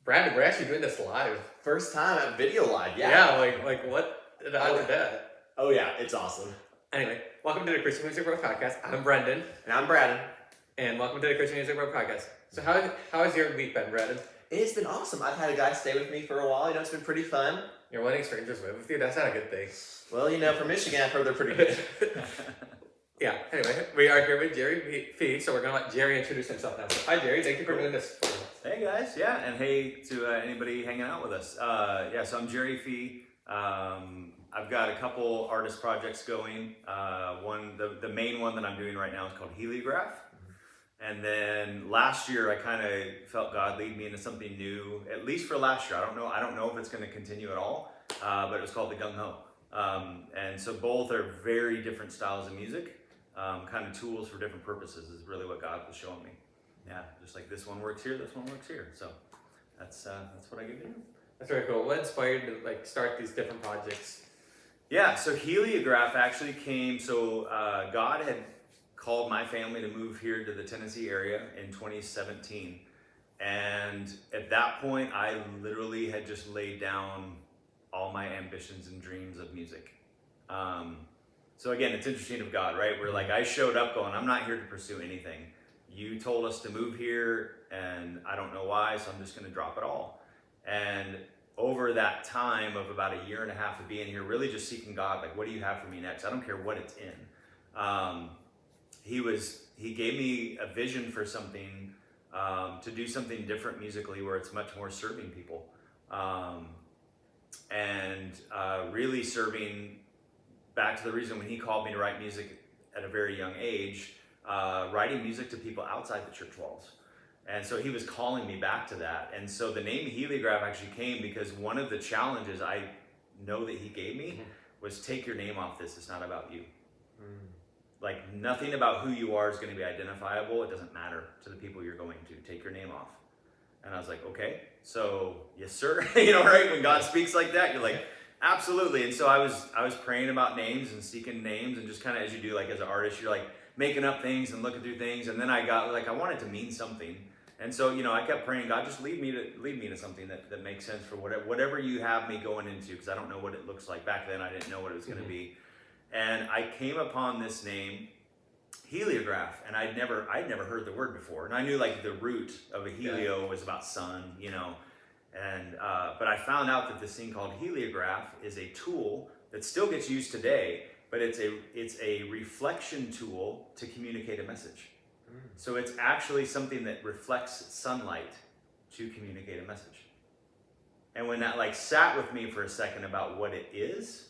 Brandon, we're actually doing this live. First time at video live, yeah. Yeah, like what? How's that? Oh yeah, it's awesome. Anyway, welcome to the Christian Music Bro Podcast. I'm Brendan. And I'm Braden. And welcome to the Christian Music Bro Podcast. So how has your week been, Braden? It's been awesome. I've had a guy stay with me for a while. It's been pretty fun. You're letting strangers live with you? That's not a good thing. Well, for Michigan, I've heard they're pretty good. Yeah, anyway, we are here with Jerry Fee, so we're going to let Jerry introduce himself now. So, hi, Jerry. Thank you for doing this for us. Hey, guys. Yeah, and hey to anybody hanging out with us. So I'm Jerry Fee. I've got a couple artist projects going. The main one that I'm doing right now is called Heliograph. And then last year, I kind of felt God lead me into something new, at least for last year. I don't know if it's going to continue at all, but it was called the Gung Ho. And so both are very different styles of music, kind of tools for different purposes is really what God was showing me. Yeah, just like this one works here, this one works here. So that's what I get to do. That's very cool. What inspired you to start these different projects? Yeah, so Heliograph actually came, God had called my family to move here to the Tennessee area in 2017. And at that point, I literally had just laid down all my ambitions and dreams of music. So again, it's interesting of God, right? Where I showed up going, I'm not here to pursue anything. You told us to move here and I don't know why, so I'm just gonna drop it all. And over that time of about a year and a half of being here, really just seeking God, what do you have for me next? I don't care what it's in. He gave me a vision for something, to do something different musically where it's much more serving people. Really serving back to the reason when he called me to write music at a very young age, writing music to people outside the church walls. And so he was calling me back to that. And so the name Heliograph actually came because one of the challenges I know that he gave me was take your name off this. It's not about you. Nothing about who you are is going to be identifiable. It doesn't matter to the people you're going to. Take your name off. And I was like, okay, so yes, sir. Right? When God speaks like that, you're like, absolutely. And so I was praying about names and seeking names and just kind of as you do, as an artist, you're making up things and looking through things. And then I got I wanted to mean something. And so, I kept praying, God, just lead me to something that makes sense for whatever you have me going into, because I don't know what it looks like. Back then, I didn't know what it was going to be. And I came upon this name, Heliograph, and I'd never heard the word before. And I knew the root of a helio was about sun, And but I found out that this thing called Heliograph is a tool that still gets used today, but it's a reflection tool to communicate a message. So it's actually something that reflects sunlight to communicate a message. And when that sat with me for a second about what it is,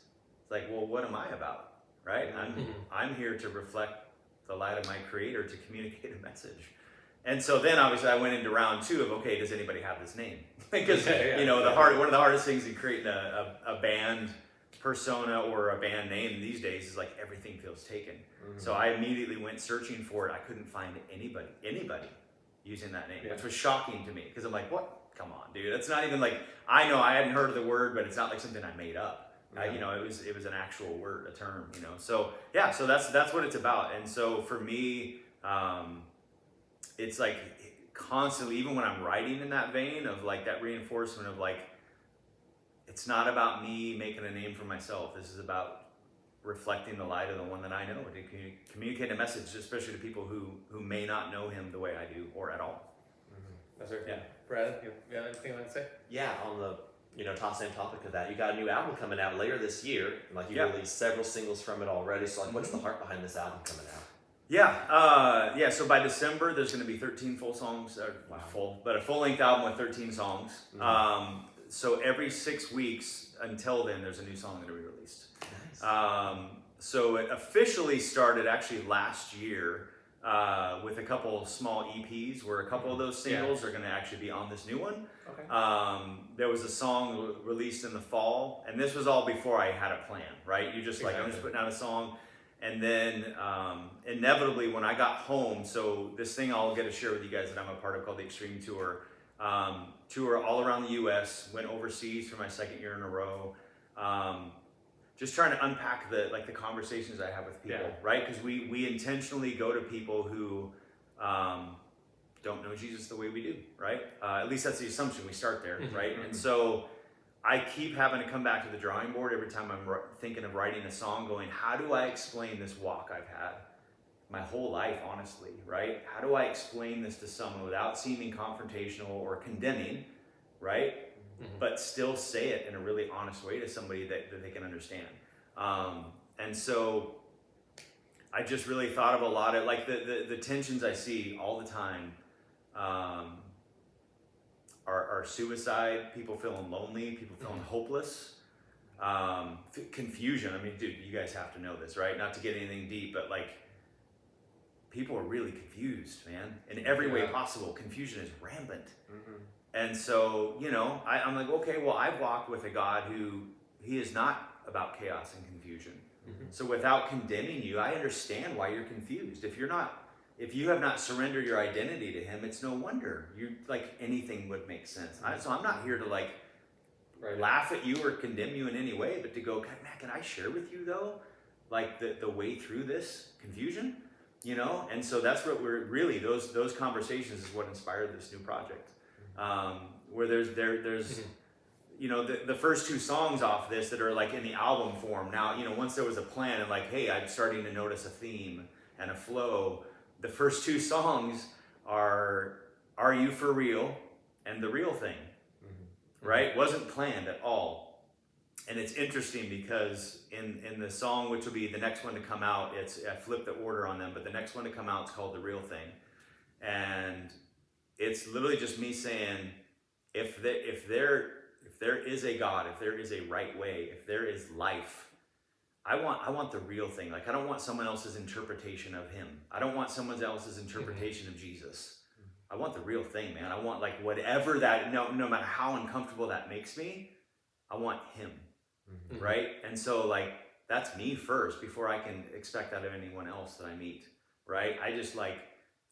it's well, what am I about? Right? I'm here to reflect the light of my Creator to communicate a message. And so then obviously I went into round 2 of, okay, does anybody have this name? Because one of the hardest things in creating a band persona or a band name these days is everything feels taken. So I immediately went searching for it. I couldn't find anybody using that name, which was shocking to me because I'm like, what? Come on, dude. It's not even I know I hadn't heard of the word, but it's not something I made up. It was an actual word, a term, So yeah, so that's what it's about. And so for me, it's constantly, even when I'm writing in that vein of that reinforcement of it's not about me making a name for myself. This is about reflecting the light of the one that I know to communicate a message, especially to people who may not know him the way I do or at all. That's right. Yeah. Brad, you have anything you want to say? Yeah, on the same topic of that, you got a new album coming out later this year. You released several singles from it already. So what's the heart behind this album coming out? Yeah. So by December, there's going to be 13 full songs, but a full-length album with 13 songs. So every 6 weeks until then, there's a new song that will be released. Nice. So it officially started actually last year with a couple small EPs where a couple of those singles are going to actually be on this new one. Okay. There was a song released in the fall, and this was all before I had a plan, right? You just I'm just putting out a song. And then inevitably when I got home, so this thing I'll get to share with you guys that I'm a part of called the Extreme Tour, tour all around the US, went overseas for my second year in a row, just trying to unpack the conversations I have with people, right? Because we intentionally go to people who don't know Jesus the way we do, right? At least that's the assumption. We start there, Mhm, right? mhm. And so I keep having to come back to the drawing board every time I'm thinking of writing a song, going, how do I explain this walk I've had my whole life, honestly, right? How do I explain this to someone without seeming confrontational or condemning, right? Mhm. But still say it in a really honest way to somebody that they can understand. And so I just really thought of a lot of, like, the tensions I see all the time are suicide, people feeling lonely, people feeling hopeless, confusion. I mean, dude, you guys have to know this, right? Not to get anything deep, but like, people are really confused, man. In every way Yeah. possible, confusion is rampant. Mm-hmm. And so, you know, I'm like, okay, well, I've walked with a God who, he is not about chaos and confusion. Mhm. So without condemning you, I understand why you're confused. If you have not surrendered your identity to him, it's no wonder you, like, anything would make sense. So I'm not here to, like, Right. laugh at you or condemn you in any way, but to go, man, can I share with you though, like, the way through this confusion, you know? And so that's what we're really, those conversations is what inspired this new project. Where there's Mhm. you know, the first two songs off this that are like in the album form. Now, you know, once there was a plan and like, hey, I'm starting to notice a theme and a flow. The first two songs are You For Real and The Real Thing, right? Wasn't planned at all. And it's interesting because in the song, which will be the next one to come out, I flipped the order on them, but the next one to come out is called The Real Thing. And it's literally just me saying, if there is a God, if there is a right way, if there is life, I want the real thing. Like, I don't want someone else's interpretation of him. I don't want someone else's interpretation of Jesus. I want the real thing, man. I want, like, whatever that, no matter how uncomfortable that makes me, I want him, Mhm. right? And so, like, that's me first before I can expect that of anyone else that I meet, right? I just, like,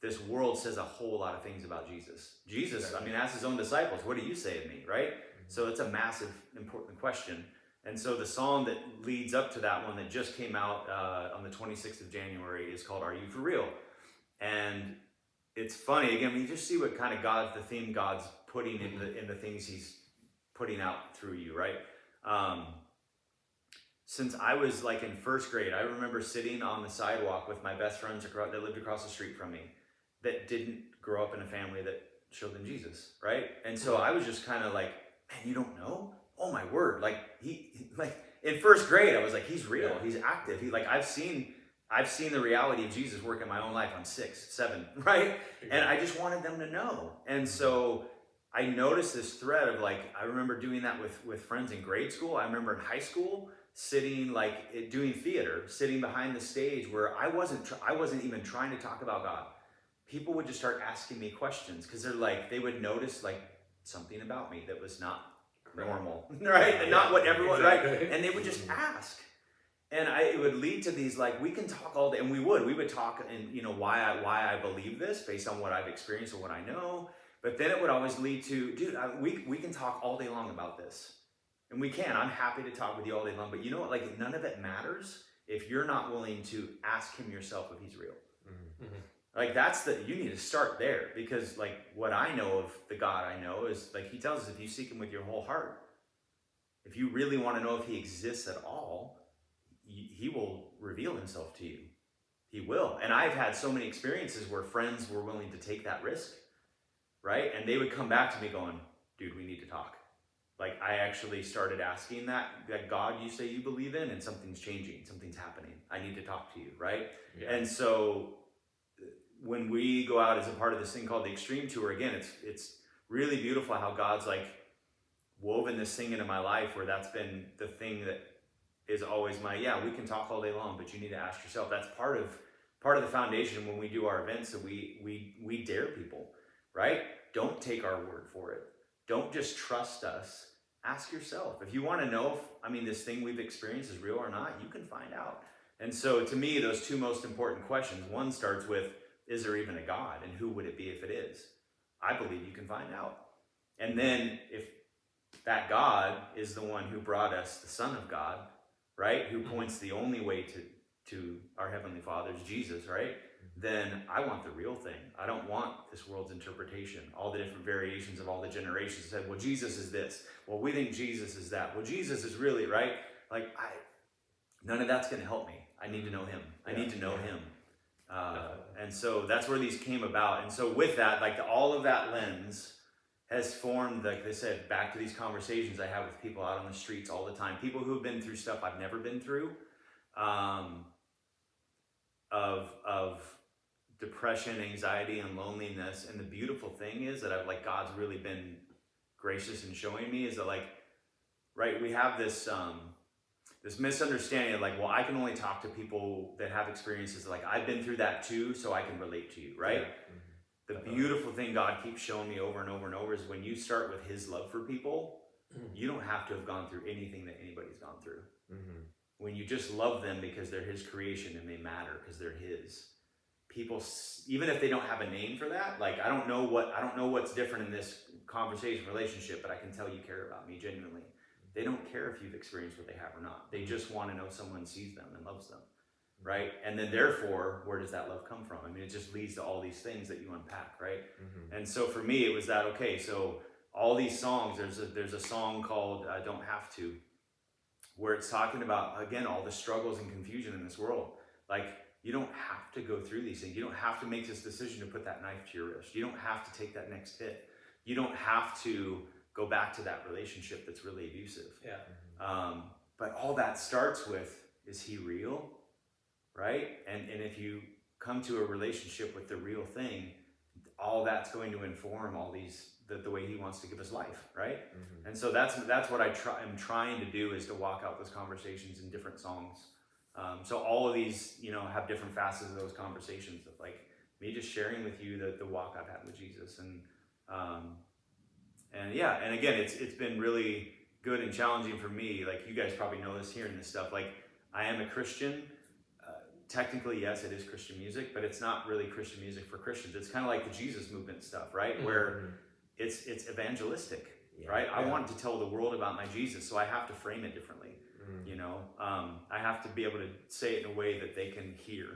this world says a whole lot of things about Jesus. Jesus, I mean, ask his own disciples, what do you say of me, right? So it's a massive, important question. And so the song that leads up to that one that just came out on the 26th of January is called Are You For Real? And it's funny, again, you just see what kind of the theme God's putting in the things he's putting out through you, right? Since I was, like, in first grade, I remember sitting on the sidewalk with my best friends that lived across the street from me that didn't grow up in a family that showed them Jesus, right? And so I was just kind of like, man, you don't know? Oh my word! Like, he like, in first grade, I was like, he's real, he's active. I've seen the reality of Jesus work in my own life. I'm 6, 7, right? And I just wanted them to know. And so I noticed this thread of, like, I remember doing that with friends in grade school. I remember in high school sitting, like, doing theater, sitting behind the stage where I wasn't even trying to talk about God. People would just start asking me questions because they would notice, like, something about me that was not normal, right? And not what everyone, Exactly. right? And they would just ask. And it would lead to these, like, we can talk all day, and we would talk, and, you know, why I believe this based on what I've experienced or what I know. But then it would always lead to, dude, we can talk all day long about this. And we can. I'm happy to talk with you all day long. But you know what? Like, none of it matters if you're not willing to ask him yourself if he's real. Mhm. Like, you need to start there, because, like, what I know of the God I know is, like, he tells us if you seek him with your whole heart, if you really want to know if he exists at all, he will reveal himself to you. He will. And I've had so many experiences where friends were willing to take that risk, right? And they would come back to me going, dude, we need to talk. Like, I actually started asking that God you say you believe in, and something's changing, something's happening. I need to talk to you, right? Yeah. And so when we go out as a part of this thing called the Extreme Tour, again, it's really beautiful how God's, like, woven this thing into my life where that's been the thing that is always we can talk all day long, but you need to ask yourself. That's part of the foundation when we do our events, that we dare people, right? Don't take our word for it. Don't just trust us. Ask yourself. If you want to know if, this thing we've experienced is real or not, you can find out. And so, to me, those two most important questions, one starts with, is there even a God? And who would it be if it is? I believe you can find out. And then, if that God is the one who brought us the Son of God, right? Who points the only way to our Heavenly Father, is Jesus, right? then I want the real thing. I don't want this world's interpretation, all the different variations of all the generations said, well, Jesus is this. Well, we think Jesus is that. Well, Jesus is really, right? Like, none of that's going to help me. I need to know him. I need to know him. And so that's where these came about. And so with that, like all of that lens has formed, like they said, back to these conversations I have with people out on the streets all the time. People who have been through stuff I've never been through, of depression, anxiety, and loneliness. And the beautiful thing is that God's really been gracious in showing me is that right, we have this this misunderstanding of well, I can only talk to people that have experiences I've been through that too, so I can relate to you, right? Yeah. The beautiful thing God keeps showing me over and over and over is when you start with his love for people, you don't have to have gone through anything that anybody's gone through. When you just love them because they're his creation and they matter because they're his. People, even if they don't have a name for that, I don't know what's different in this conversation relationship, but I can tell you care about me genuinely. They don't care if you've experienced what they have or not. They just want to know someone sees them and loves them, right? And then therefore, where does that love come from? I mean, it just leads to all these things that you unpack, right? And so for me, it was that, okay, so all these songs, there's a song called Don't Have To, where it's talking about, again, all the struggles and confusion in this world. You don't have to go through these things. You don't have to make this decision to put that knife to your wrist. You don't have to take that next hit. You don't have to go back to that relationship that's really abusive. Yeah. But all that starts with, is he real? Right? And if you come to a relationship with the real thing, all that's going to inform all these, the way he wants to give us life, right? And so that's what I'm trying to do, is to walk out those conversations in different songs. So all of these, have different facets of those conversations of me just sharing with you the walk I've had with Jesus. And yeah, and again, it's been really good and challenging for me. You guys probably know this, hearing this stuff. I am a Christian. Technically, yes, it is Christian music, but it's not really Christian music for Christians. It's kind of like the Jesus movement stuff, right? Where it's evangelistic, right? I want to tell the world about my Jesus, so I have to frame it differently. I have to be able to say it in a way that they can hear,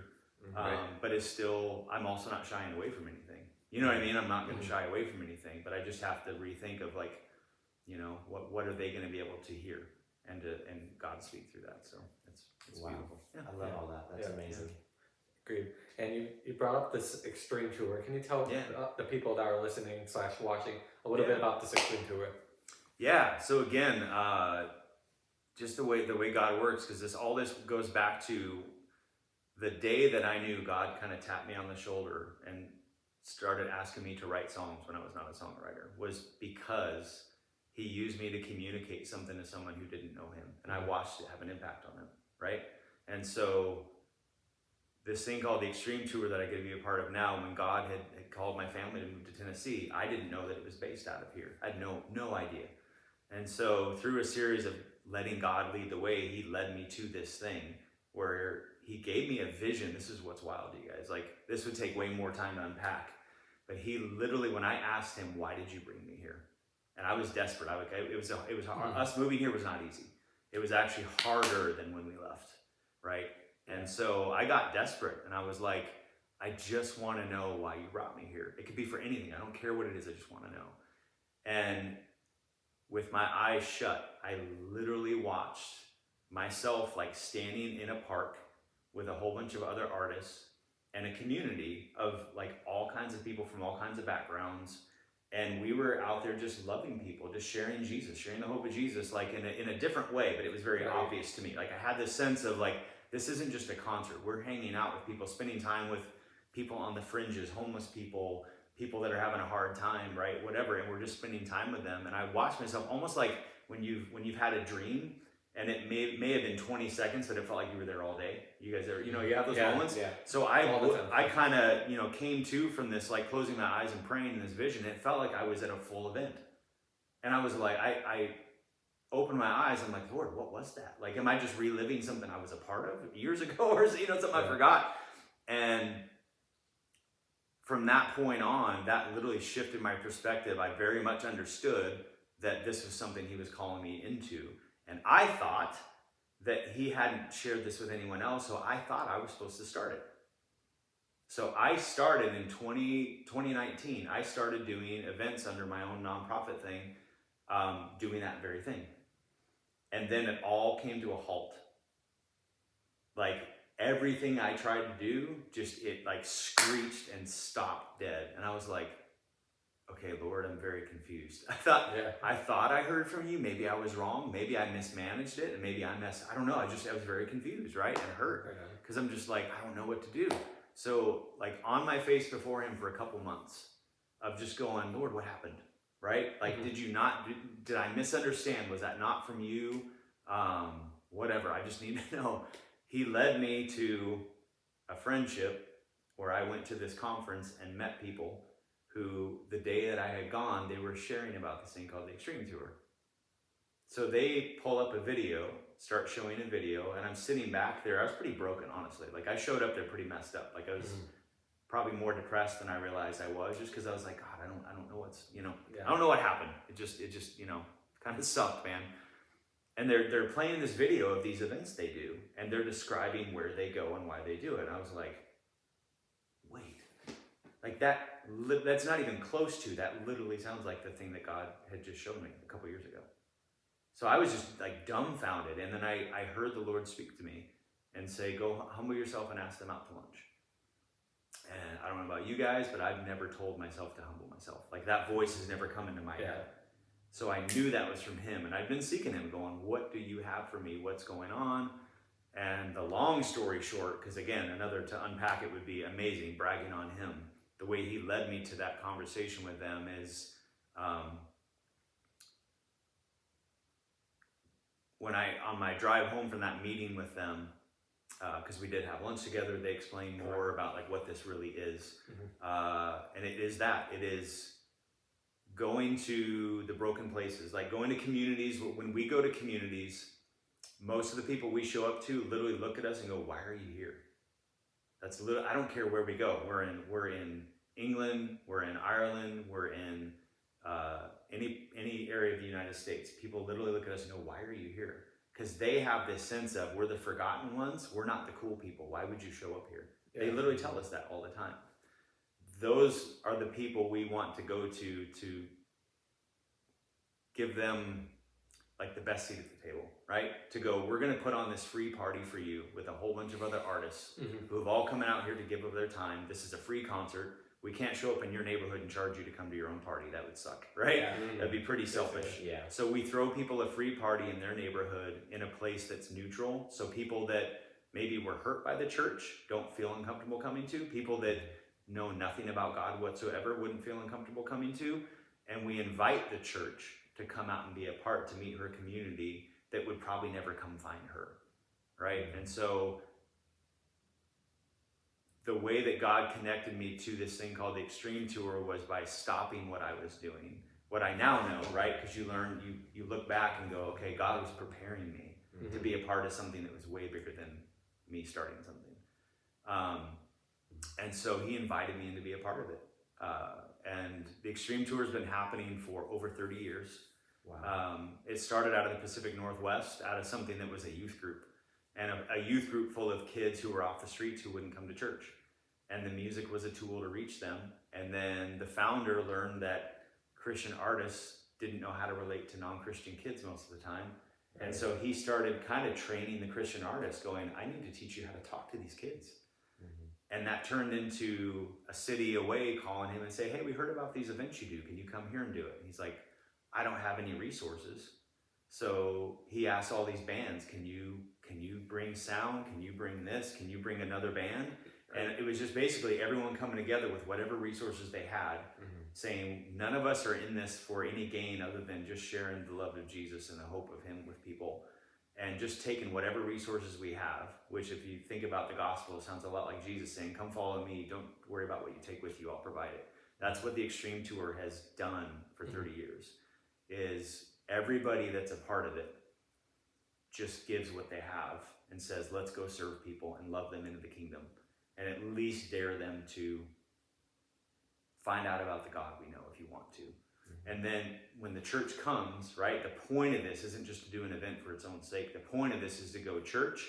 but it's still, I'm also not shying away from anything. You know what I mean? I'm not going to shy away from anything, but I just have to rethink of what are they going to be able to hear, and God speak through that. So it's beautiful. Yeah. I love all that. That's amazing. Agreed. And you brought up this Extreme Tour. Can you tell the people that are listening / watching a little bit about this Extreme Tour? Yeah. So again, just the way God works, because all this goes back to the day that I knew God kind of tapped me on the shoulder and started asking me to write songs when I was not a songwriter, was because he used me to communicate something to someone who didn't know him, and I watched it have an impact on them, right? And so this thing called the Extreme Tour that I get to be a part of now, when God had called my family to move to Tennessee, I didn't know that it was based out of here. I had no idea. And so through a series of letting God lead the way, he led me to this thing where he gave me a vision. This is what's wild, you guys. This would take way more time to unpack. But he literally, when I asked him, why did you bring me here? And I was desperate. It was hard. Us moving here was not easy. It was actually harder than when we left, right? And so I got desperate, and I was like, I just want to know why you brought me here. It could be for anything. I don't care what it is. I just want to know. And with my eyes shut, I literally watched myself standing in a park with a whole bunch of other artists and a community of all kinds of people from all kinds of backgrounds. And we were out there just loving people, just sharing Jesus, sharing the hope of Jesus, in a different way, but it was very obvious to me. I had this sense of this isn't just a concert. We're hanging out with people, spending time with people on the fringes, homeless people that are having a hard time, right? Whatever. And we're just spending time with them. And I watched myself almost like when you've had a dream, and it may have been 20 seconds, but it felt like you were there all day. You guys ever, you have those moments? Yeah. So I kind of, came to from this, closing my eyes and praying in this vision. It felt like I was at a full event. And I was I opened my eyes. I'm like, Lord, what was that? Am I just reliving something I was a part of years ago, or something I forgot? And from that point on, that literally shifted my perspective. I very much understood that this was something he was calling me into. And I thought that he hadn't shared this with anyone else, so I thought I was supposed to start it. So I started in 2019, I started doing events under my own nonprofit thing, doing that very thing. And then it all came to a halt. Like everything I tried to do, it like screeched and stopped dead. And I was like, okay, Lord, I'm very confused. I thought I heard from you. Maybe I was wrong. Maybe I mismanaged it. And maybe I don't know. I was very confused, right? And hurt. Because I'm just like, I don't know what to do. So like on my face before him for a couple months of just going, Lord, what happened? Right? Like, did I misunderstand? Was that not from you? Whatever. I just need to know. He led me to a friendship where I went to this conference and met people who, the day that I had gone, they were sharing about this thing called the Extreme Tour. So they pull up a video, start showing a video, and I'm sitting back there. I was pretty broken, honestly. Like I showed up there pretty messed up. Like I was probably more depressed than I realized I was, just because I was like, God, I don't know what's, I don't know what happened. It just, kind of sucked, man. And they're playing this video of these events they do, and they're describing where they go and why they do it. And I was like, wait, like that's not even close to, that literally sounds like the thing that God had just shown me a couple years ago. So I was just like dumbfounded. And then I heard the Lord speak to me and say, go humble yourself and ask them out to lunch. And I don't know about you guys, but I've never told myself to humble myself. Like that voice has never come into my head. So I knew that was from him, and I've been seeking him, going, what do you have for me? What's going on? And the long story short, because again, to unpack it would be amazing, bragging on him. The way he led me to that conversation with them is when on my drive home from that meeting with them, because we did have lunch together, they explained more about like what this really is. And it is going to the broken places, like going to communities. When we go to communities, most of the people we show up to literally look at us and go, why are you here? I don't care where we go. We're in England, we're in Ireland, we're in any area of the United States. People literally look at us and go, why are you here? Because they have this sense of, we're the forgotten ones. We're not the cool people. Why would you show up here? They literally tell us that all the time. Those are the people we want to go to give them like the best seat at the table, right? To go, we're going to put on this free party for you with a whole bunch of other artists who have all come out here to give of their time. This is a free concert. We can't show up in your neighborhood and charge you to come to your own party. That would suck, right? That'd be pretty selfish. So we throw people a free party in their neighborhood in a place that's neutral. So people that maybe were hurt by the church don't feel uncomfortable coming to. People that know nothing about God whatsoever wouldn't feel uncomfortable coming to. And we invite the church to come out and be a part, to meet her community that would probably never come find her, right? And so the way that God connected me to this thing called the Extreme Tour was by stopping what I was doing. What I now know, right? Because you learn, you look back and go, okay, God was preparing me to be a part of something that was way bigger than me starting something. And so he invited me in to be a part of it. And the Extreme Tour has been happening for over 30 years. Wow. It started out of the Pacific Northwest, out of something that was a youth group. And a youth group full of kids who were off the streets who wouldn't come to church. And the music was a tool to reach them. And then the founder learned that Christian artists didn't know how to relate to non-Christian kids most of the time. And so he started kind of training the Christian artists, going, I need to teach you how to talk to these kids. And that turned into a city away calling him and say, hey, we heard about these events you do. Can you come here and do it? And he's like, I don't have any resources. So he asked all these bands, can you bring sound? Can you bring this? Can you bring another band? And it was just basically everyone coming together with whatever resources they had, saying none of us are in this for any gain other than just sharing the love of Jesus and the hope of him with people. And just taking whatever resources we have, which if you think about the gospel, it sounds a lot like Jesus saying, come follow me, don't worry about what you take with you, I'll provide it. That's what the Extreme Tour has done for 30 years, is everybody that's a part of it just gives what they have and says, let's go serve people and love them into the kingdom. And at least dare them to find out about the God we know if you want to. And then when the church comes, right, the point of this isn't just to do an event for its own sake. The point of this is to go, church,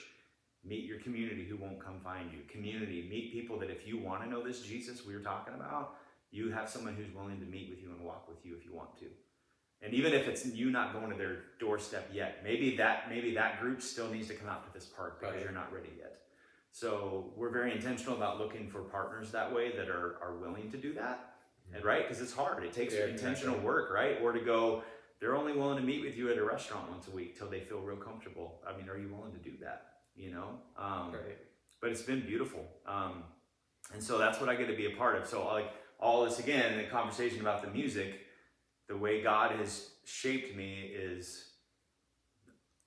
Meet your community who won't come find you. Community, meet people that if you want to know this Jesus we were talking about, you have someone who's willing to meet with you and walk with you if you want to. And even if it's you not going to their doorstep yet, maybe that group still needs to come out to this park because you're not ready yet. So we're very intentional about looking for partners that way that are willing to do that, and right? Because it's hard. It takes intentional work, right? Or to go, they're only willing to meet with you at a restaurant once a week till they feel real comfortable. I mean, are you willing to do that? You know? But it's been beautiful. And so that's what I get to be a part of. So like all this again, the conversation about the music, the way God has shaped me is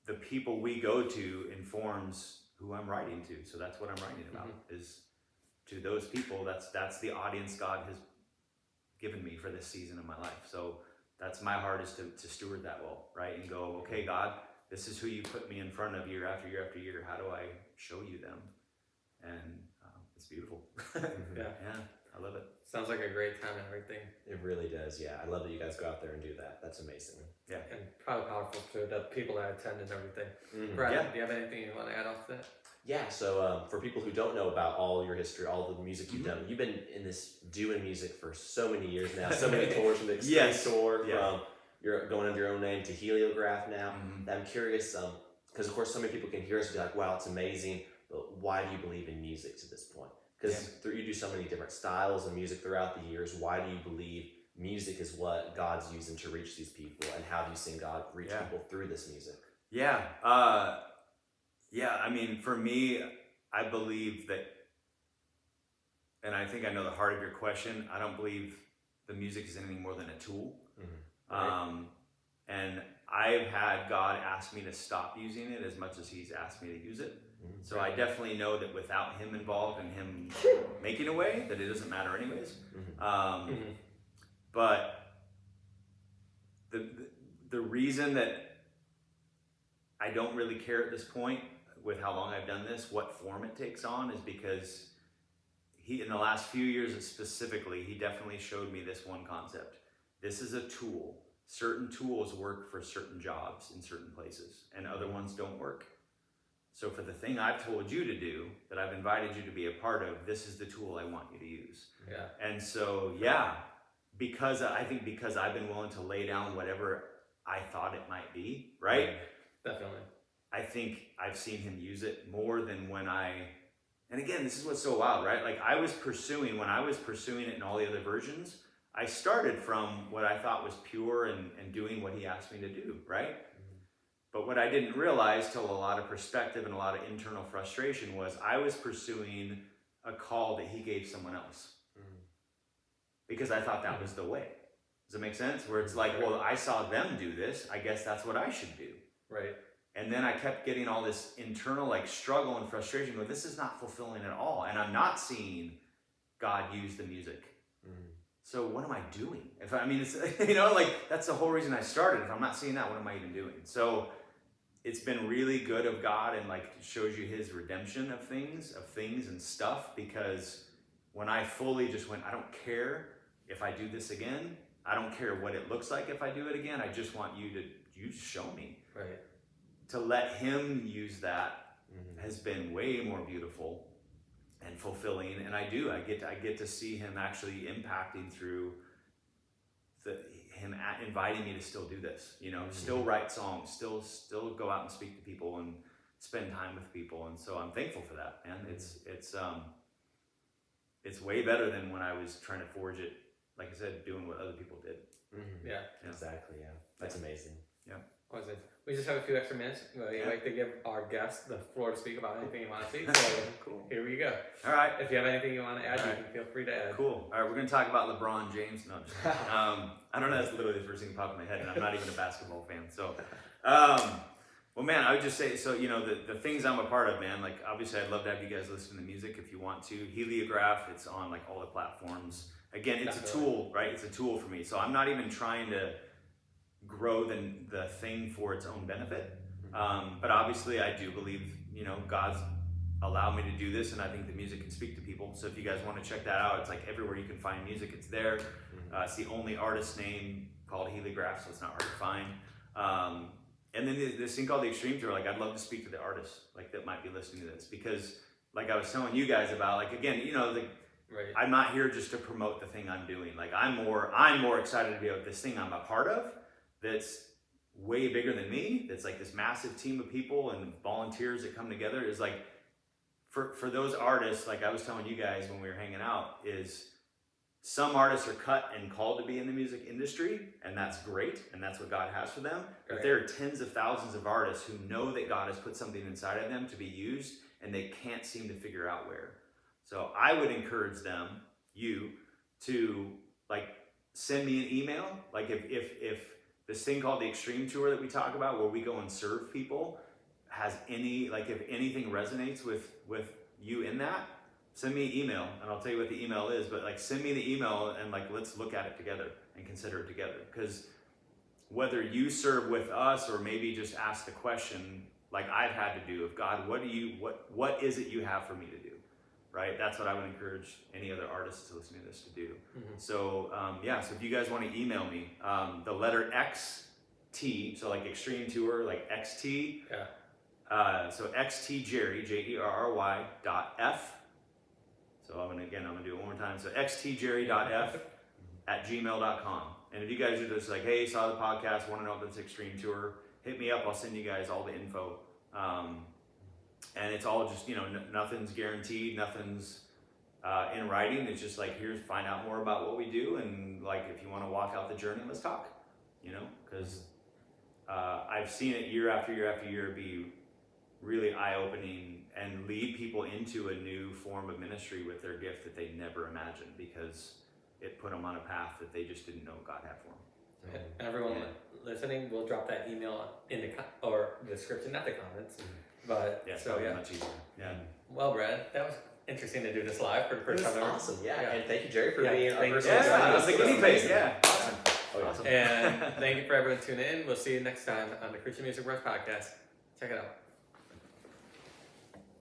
the people we go to informs who I'm writing to. So that's what I'm writing about is to those people. That's the audience God has given me for this season of my life. So that's my heart is to steward that well, right? And go, okay, God, this is who you put me in front of year after year after year. How do I show you them? And it's beautiful. Yeah, I love it. Sounds like a great time and everything. It really does, yeah. I love that you guys go out there and do that. That's amazing. Yeah. And probably powerful to the people that attend and everything. Brad, do you have anything you want to add off that? Yeah, so for people who don't know about all your history, all the music you've done, you've been in this doing music for so many years now, so many tours from the Extreme Tour, from you're going under your own name to Heliograph now. I'm curious, because of course so many people can hear us and be like, wow, it's amazing, but why do you believe in music to this point? Because you do so many different styles of music throughout the years. Why do you believe music is what God's using to reach these people, and how do you see God reach people through this music? I mean, for me, I believe that, and I think I know the heart of your question, I don't believe the music is anything more than a tool. And I've had God ask me to stop using it as much as he's asked me to use it. So I definitely know that without him involved and him making a way, that it doesn't matter anyways. But the reason that I don't really care at this point with how long I've done this, what form it takes on, is because in the last few years specifically, he definitely showed me this one concept. This is a tool. Certain tools work for certain jobs in certain places, and other ones don't work. So for the thing I've told you to do, that I've invited you to be a part of, this is the tool I want you to use. And so, because I've been willing to lay down whatever I thought it might be, right? Definitely. I think I've seen him use it more than and again, this is what's so wild, right? Like when I was pursuing it in all the other versions, I started from what I thought was pure and doing what he asked me to do, right? But what I didn't realize till a lot of perspective and a lot of internal frustration was I was pursuing a call that he gave someone else. Because I thought that was the way. Does that make sense? Where it's like, well, I saw them do this, I guess that's what I should do. Right. And then I kept getting all this internal like struggle and frustration. But this is not fulfilling at all. And I'm not seeing God use the music. So what am I doing? It's, like that's the whole reason I started. If I'm not seeing that, what am I even doing? So it's been really good of God, and like shows you his redemption of things and stuff, because when I fully just went, I don't care if I do this again. I don't care what it looks like if I do it again. I just want you show me. Right. To let him use that has been way more beautiful and fulfilling. And I get to see him actually impacting through him inviting me to still do this, still write songs, still go out and speak to people and spend time with people. And so I'm thankful for that, man. It's way better than when I was trying to forge it, like I said, doing what other people did. Yeah. Exactly, yeah. That's amazing. Yeah. We just have a few extra minutes. We'd like to give our guests the floor to speak about anything you want to speak. So Cool. Here we go. All right. If you have anything you want to add, you can feel free to add. Cool. All right, we're going to talk about LeBron James. No, I'm just kidding. I don't know. That's literally the first thing that popped in my head, and I'm not even a basketball fan. So, well, man, I would just say, so, the things I'm a part of, man, like, obviously, I'd love to have you guys listen to music if you want to. Heliograph, it's on, like, all the platforms. Again, it's a tool, right? It's a tool for me. So I'm not even trying to grow the thing for its own benefit. But obviously I do believe, God's allowed me to do this, and I think the music can speak to people. So if you guys want to check that out, it's like everywhere you can find music, it's there. It's the only artist name called Heliograph, so it's not hard to find. And then this thing called the Extreme Tour, like I'd love to speak to the artists like that might be listening to this, because like I was telling you guys about, like, again, you know, Right. I'm not here just to promote the thing I'm doing. Like I'm more excited to be about this thing I'm a part of that's way bigger than me. That's like this massive team of people and volunteers that come together. Is like for those artists, like I was telling you guys when we were hanging out, is some artists are cut and called to be in the music industry, and that's great, and that's what God has for them. But Right. there are tens of thousands of artists who know that God has put something inside of them to be used, and they can't seem to figure out where. So I would encourage you to like send me an email. Like if this thing called the Extreme Tour that we talk about, where we go and serve people, has any, like if anything resonates with you in that, send me an email and I'll tell you what the email is. But like send me the email and like let's look at it together and consider it together. Because whether you serve with us or maybe just ask the question like I've had to do of God, what is it you have for me to do? Right? That's what I would encourage any other artists to listen to this to do. Mm-hmm. So so if you guys want to email me, the letter XT, so like Extreme Tour, like XT. Yeah. So XT Jerry, JERRY .F. So I'm gonna do it one more time. So xtjerry.f @gmail.com. And if you guys are just like, hey, saw the podcast, want to know about this Extreme Tour, hit me up. I'll send you guys all the info. And it's all just, you know, nothing's guaranteed, nothing's in writing. It's just like, here's, find out more about what we do, and like if you want to walk out the journey, let's talk. You know, because I've seen it year after year after year be really eye-opening and lead people into a new form of ministry with their gift that they never imagined, because it put them on a path that they just didn't know God had for them. And everyone listening, we'll drop that email in the or description, not the comments. But Yeah, so yeah. much easier. Yeah. Well, Brad, that was interesting to do this live for the first time ever. Awesome, yeah. And thank you, Jerry, for Yeah, being our thank first you. one joining Yeah, us. the This guinea was pig. amazing. Yeah. Awesome. Oh, yeah. Awesome. And thank you for everyone tuning in. We'll see you next time on the Christian Music Bros podcast. Check it out.